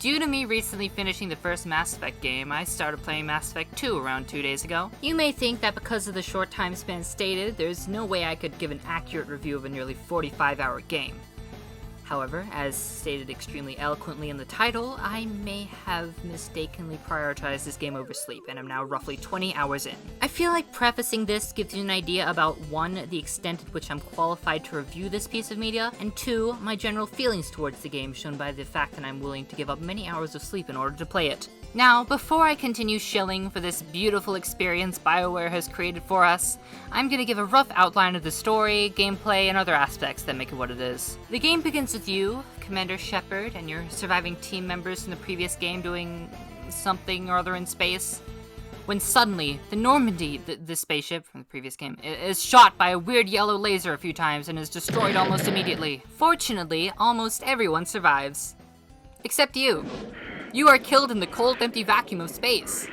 Due to me recently finishing the first Mass Effect game, I started playing Mass Effect 2 around 2 days ago. You may think that because of the short time span stated, there's no way I could give an accurate review of a nearly 45-hour game. However, as stated extremely eloquently in the title, I may have mistakenly prioritized this game over sleep, and I'm now roughly 20 hours in. I feel like prefacing this gives you an idea about 1, the extent at which I'm qualified to review this piece of media, and 2, my general feelings towards the game shown by the fact that I'm willing to give up many hours of sleep in order to play it. Now, before I continue shilling for this beautiful experience BioWare has created for us, I'm gonna give a rough outline of the story, gameplay, and other aspects that make it what it is. The game begins with you, Commander Shepard, and your surviving team members from the previous game doing something or other in space, when suddenly, the Normandy, the spaceship from the previous game, is shot by a weird yellow laser a few times and is destroyed almost immediately. Fortunately, almost everyone survives. Except you. You are killed in the cold, empty vacuum of space.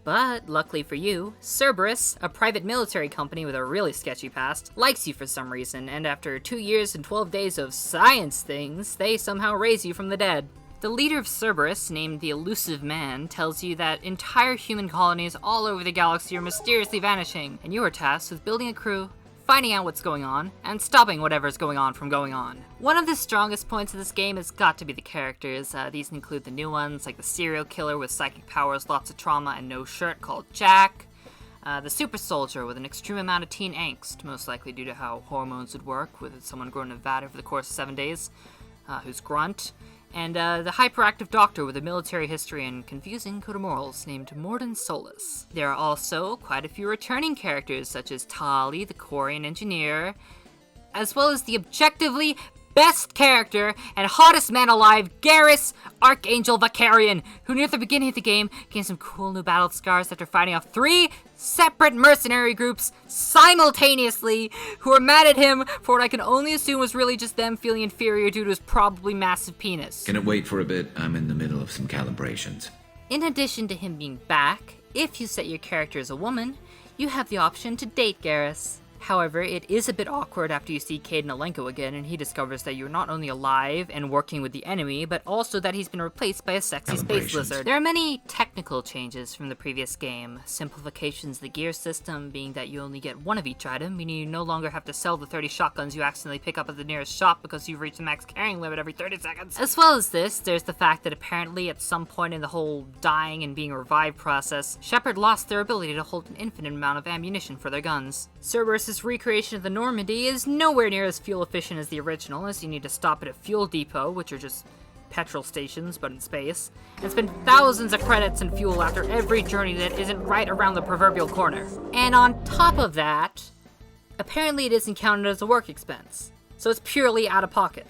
But, luckily for you, Cerberus, a private military company with a really sketchy past, likes you for some reason, and after 2 years and 12 days of science things, they somehow raise you from the dead. The leader of Cerberus, named the Elusive Man, tells you that entire human colonies all over the galaxy are mysteriously vanishing, and you are tasked with building a crew, finding out what's going on, and stopping whatever's going on from going on. One of the strongest points of this game has got to be the characters. These include the new ones, like the serial killer with psychic powers, lots of trauma, and no shirt called Jack. The super soldier with an extreme amount of teen angst, most likely due to how hormones would work with someone grown in Nevada over the course of 7 days, who's Grunt. And the hyperactive doctor with a military history and confusing code of morals named Morden Solus. There are also quite a few returning characters such as Tali, the Quarian engineer, as well as the objectively best character and hottest man alive, Garrus, Archangel Vicarian, who near the beginning of the game gained some cool new battle scars after fighting off 3 separate mercenary groups simultaneously who were mad at him for what I can only assume was really just them feeling inferior due to his probably massive penis. Can it wait for a bit? I'm in the middle of some calibrations. In addition to him being back, if you set your character as a woman, you have the option to date Garrus. However, it is a bit awkward after you see Cade Alenko again and he discovers that you're not only alive and working with the enemy, but also that he's been replaced by a sexy space lizard. There are many technical changes from the previous game. Simplifications of the gear system, being that you only get one of each item, meaning you no longer have to sell the 30 shotguns you accidentally pick up at the nearest shop because you've reached the max carrying limit every 30 seconds. As well as this, there's the fact that apparently at some point in the whole dying and being revived process, Shepard lost their ability to hold an infinite amount of ammunition for their guns. Cerberus' recreation of the Normandy is nowhere near as fuel efficient as the original, as you need to stop at a fuel depot, which are just petrol stations but in space, and spend thousands of credits in fuel after every journey that isn't right around the proverbial corner. And on top of that, apparently it isn't counted as a work expense, so it's purely out of pocket.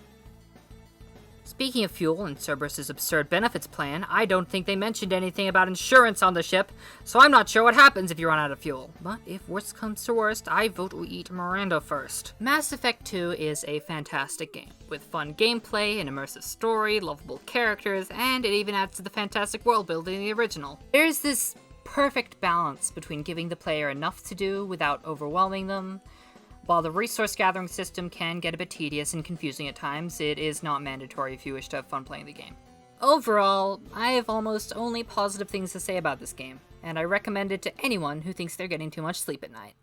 Speaking of fuel and Cerberus' absurd benefits plan, I don't think they mentioned anything about insurance on the ship, so I'm not sure what happens if you run out of fuel. But if worst comes to worst, I vote we eat Miranda first. Mass Effect 2 is a fantastic game, with fun gameplay, an immersive story, lovable characters, and it even adds to the fantastic world building in the original. There's this perfect balance between giving the player enough to do without overwhelming them. While the resource gathering system can get a bit tedious and confusing at times, it is not mandatory if you wish to have fun playing the game. Overall, I have almost only positive things to say about this game, and I recommend it to anyone who thinks they're getting too much sleep at night.